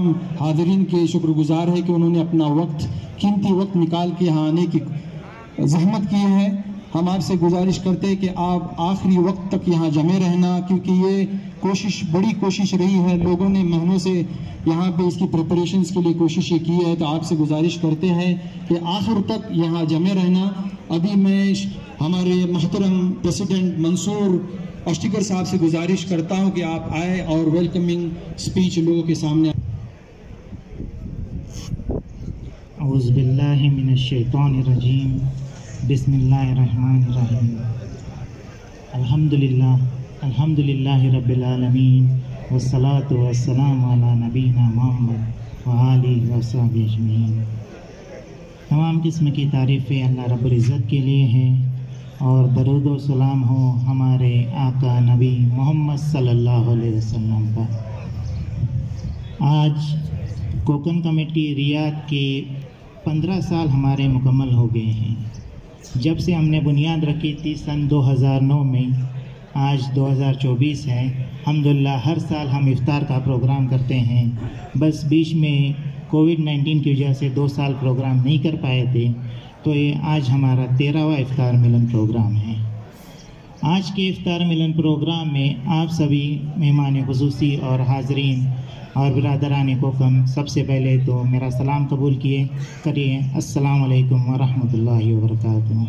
तमाम हाज़रीन के शुक्रगुजार है कि उन्होंने अपना वक्त, कीमती वक्त निकाल के यहाँ आने की ज़हमत की है। हम आपसे गुजारिश करते हैं कि आप आखिरी वक्त तक यहाँ जमे रहना, क्योंकि ये कोशिश, बड़ी कोशिश रही है। लोगों ने महीनों से यहाँ पे इसकी प्रिपरेशंस के लिए कोशिशें की है, तो आपसे गुजारिश करते हैं कि आखिर तक यहाँ जमे रहना। अभी मैं हमारे महतरम प्रेसिडेंट मंसूर अश्तिकर साहब से गुजारिश करता हूँ कि आप आए और वेलकमिंग स्पीच लोगों के सामने। औज़ु बिल्लाहि मिनश शैतानिर रजीम, बिस्मिल्लाहिर्रहमानिर्रहीम। अल्हम्दुलिल्लाहि रब्बिल आलमीन, वस्सलातु वस्सलामु अला नबीना मुहम्मद व आलिहि व सहबिहि अजमईन। तमाम किस्म की तारीफ़ें अल्लाह रब्बुल इज़्ज़त के लिए हैं और दरूद व सलाम हो हमारे आका नबी मोहम्मद सल्लल्लाहु अलैहि वसल्लम पर। आज कोकन कमेटी रियाद के 15 साल हमारे मुकम्मल हो गए हैं। जब से हमने बुनियाद रखी थी सन 2009 में, आज 2024 है। अल्हम्दुलिल्लाह हर साल हम इफ्तार का प्रोग्राम करते हैं। बस बीच में कोविड-19 की वजह से 2 साल प्रोग्राम नहीं कर पाए थे, तो ये आज हमारा 13वां इफ्तार मिलन प्रोग्राम है। आज के इफ्तार मिलन प्रोग्राम में आप सभी मेहमान खुसूसी और हाज़रीन और बिरादरान कोकम, सबसे पहले तो मेरा सलाम कबूल करिए। अस्सलाम वालेकुम व रहमतुल्लाहि व बरकातुहू।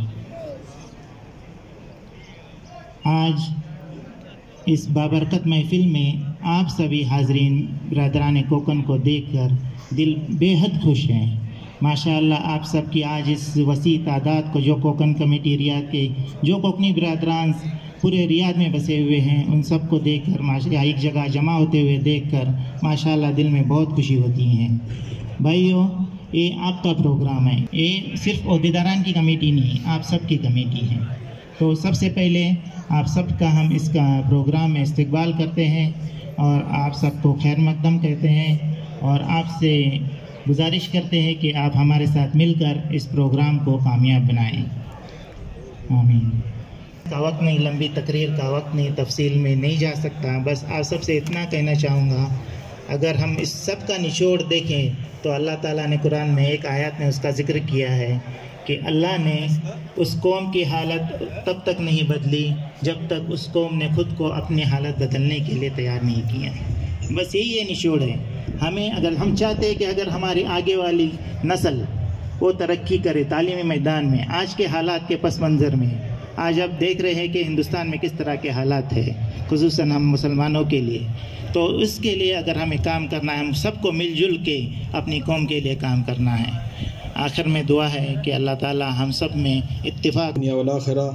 आज इस बाबरकत महफिल में आप सभी हाज़रीन बिरादरान कोकन को देखकर दिल बेहद खुश हैं। माशाअल्लाह आप सब की आज इस वसी तादाद को, जो कोकन कमेटी रियाद के जो कोकनी बिरादरान पूरे रियाद में बसे हुए हैं, उन सब को देखकर माशाअल्लाह एक जगह जमा होते हुए देखकर माशाअल्लाह दिल में बहुत खुशी होती है। भाइयों, ये आपका प्रोग्राम है, ये सिर्फ ओहदेदारान की कमेटी नहीं, आप सब की कमेटी है। तो सबसे पहले आप सब का हम इसका प्रोग्राम में इस्तकबाल करते हैं और आप सबको खैर मकदम कहते हैं और आपसे गुजारिश करते हैं कि आप हमारे साथ मिलकर इस प्रोग्राम को कामयाब बनाएं। आमीन। का वक्त नहीं, लंबी तकरीर का वक्त नहीं, तफसील में नहीं जा सकता। बस आप सबसे इतना कहना चाहूँगा, अगर हम इस सब का निचोड़ देखें तो अल्लाह ताला ने कुरान में एक आयत में उसका ज़िक्र किया है कि अल्लाह ने उस कौम की हालत तब तक नहीं बदली जब तक उस कौम ने खुद को अपनी हालत बदलने के लिए तैयार नहीं किया। बस यही ये निचोड़ है। हमें, अगर हम चाहते हैं कि अगर हमारी आगे वाली नस्ल वो तरक्की करे तालीमी मैदान में, आज के हालात के पस मंज़र में, आज आप देख रहे हैं कि हिंदुस्तान में किस तरह के हालात है, खुसूसन हम मुसलमानों के लिए, तो इसके लिए अगर हमें काम करना है, हम सबको मिलजुल के अपनी कौम के लिए काम करना है। आखिर में दुआ है कि अल्लाह ताला हम सब में इत्तिफाक आखिरा।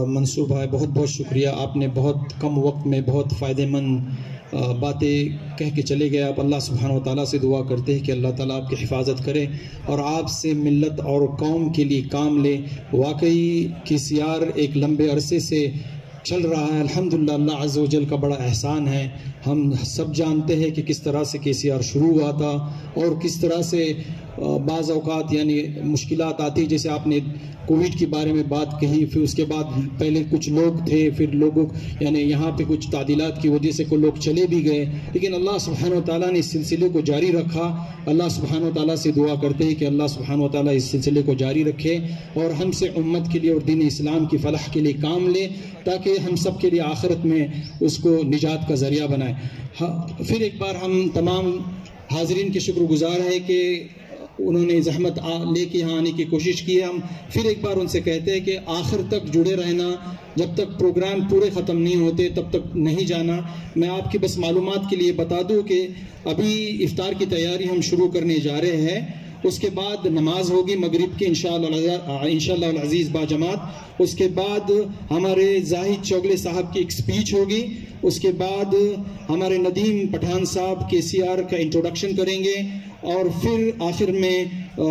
मंसूर भाई, बहुत बहुत शुक्रिया। आपने बहुत कम वक्त में बहुत फ़ायदेमंद बातें कह के चले गए। आप अल्लाह सुब्हानहू व तआला से दुआ करते हैं कि अल्लाह ताला आपकी हिफाजत करे और आपसे मिल्लत और कौम के लिए काम ले। वाकई KCR एक लंबे अरसे से चल रहा है, अल्हम्दुलिल्लाह, अल्लाह अज़्ज़ व जल का बड़ा एहसान है। हम सब जानते हैं कि किस तरह से KCR शुरू हुआ था और किस तरह से बाज़ औक़ात यानी मुश्किलात आती, जैसे आपने कोविड के बारे में बात कही, फिर उसके बाद पहले कुछ लोग थे, फिर लोगों यानी यहाँ पे कुछ तादीलात की वजह से कुछ लोग चले भी गए, लेकिन अल्लाह सुब्हानहू व तआला ने इस सिलसिले को जारी रखा। अल्लाह सुब्हानहू व तआला से दुआ करते हैं कि अल्लाह सुब्हानहू व तआला इस सिलसिले को जारी रखे और हमसे उम्मत के लिए और दीन इस्लाम की फलाह के लिए काम ले, ताकि हम सब के लिए आखिरत में उसको निजात का ज़रिया बनाए। फिर एक बार हम तमाम हाज़रीन के शुक्रगुजार हैं कि उन्होंने ज़हमत लेके यहाँ आने की कोशिश की है। हम फिर एक बार उनसे कहते हैं कि आखिर तक जुड़े रहना, जब तक प्रोग्राम पूरे ख़त्म नहीं होते तब तक नहीं जाना। मैं आपकी बस मालूमात के लिए बता दूं कि अभी इफ्तार की तैयारी हम शुरू करने जा रहे हैं। उसके बाद नमाज होगी मगरिब की इंशाअल्लाह अज़ीज़ बाजमात। उसके बाद हमारे जाहिद चौगले साहब की एक स्पीच होगी। उसके बाद हमारे नदीम पठान साहब KCR का इंट्रोडक्शन करेंगे और फिर आखिर में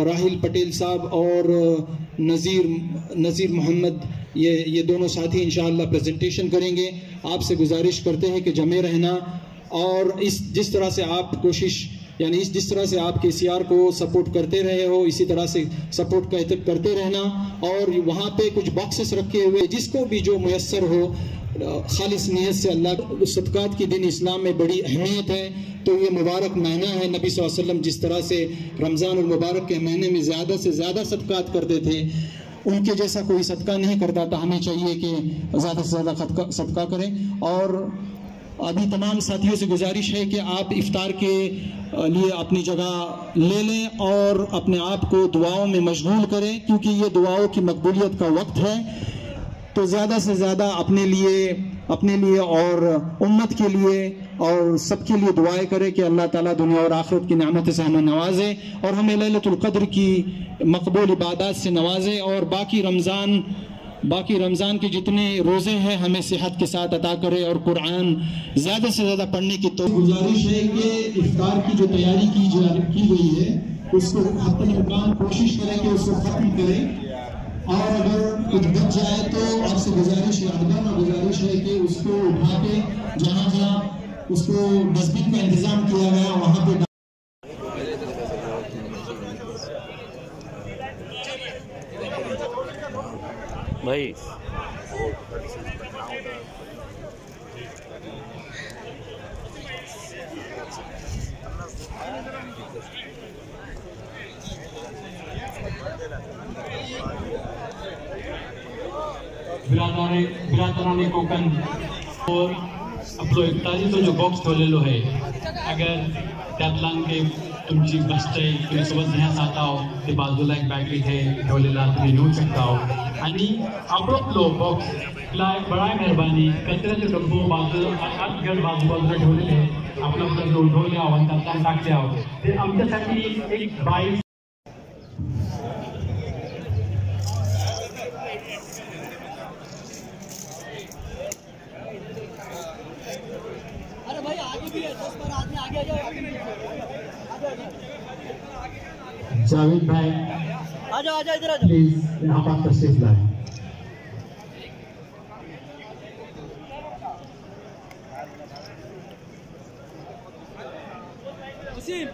राहिल पटेल साहब और नज़ीर मोहम्मद ये दोनों साथी इंशाअल्लाह प्रेजेंटेशन करेंगे। आपसे गुजारिश करते हैं कि जमे रहना और जिस तरह से आप कोशिश यानी जिस तरह से आप KCR को सपोर्ट करते रहे हो, इसी तरह से सपोर्ट करते रहना। और वहाँ पे कुछ बॉक्सेस रखे हुए, जिसको भी जो मुयस्सर हो خالص نیت سے اللہ صدقات کی دین اسلام میں بڑی اہمیت ہے. تو یہ مبارک مہینہ ہے. نبی صلی اللہ علیہ وسلم جس طرح سے رمضان المبارک کے مہینے میں زیادہ سے زیادہ صدقات کرتے تھے، ان کے جیسا کوئی صدقہ نہیں کرتا تھا. ہمیں چاہیے کہ زیادہ سے زیادہ صدقہ کریں. اور ابھی تمام ساتھیوں سے گزارش ہے کہ آپ افطار کے لیے اپنی جگہ لے لیں اور اپنے آپ کو دعاؤں میں مشغول کریں، کیونکہ یہ دعاؤں کی مقبولیت کا وقت ہے. تو زیادہ سے زیادہ اپنے لیے اور امت کے لیے اور سب کے لیے دعائیں کرے کہ اللہ تعالیٰ دنیا اور آخرت کی نعمت سے ہمیں نوازے اور ہمیں لیلۃ القدر کی مقبول عبادات سے نوازے، اور باقی رمضان کے جتنے روزے ہیں ہمیں صحت کے ساتھ عطا کرے، اور قرآن زیادہ سے زیادہ پڑھنے کی گزارش ہے کہ افطار کی جو تیاری کی گئی ہے اس کو حتی الامکان کوشش کریں کہ اس کو ختم کریں، اور اگر کچھ بچ جائے تو آپ سے گزارش ہے کہ اس کو اٹھا کے جہاں اس کو ڈسٹ بن کا انتظام کیا گیا وہاں پہ بھائی برادران کوکن اور اب تو افطاری تو جو باکس ٹھولے لو ہے اگر त्यातलान के तुमची बसते तुमच्यासोबत घेण्यास आता हो ते बाजूला एक पॅकेट आहे ठेवलेला तुम्ही घेऊ शकता हो. आणि आपलो बॉक्स ला बड़ा मेहरबानी कचऱ्याचे डब्बो बाजूला ठेवलेले आपलं जो उठवले आहोत त्यातला टाकले आहोत ते आमच्यासाठी एक बाईक जावेद भाई आजा इधर आजा प्लीज यहाँ पर तशरीफ लाएं. वसीम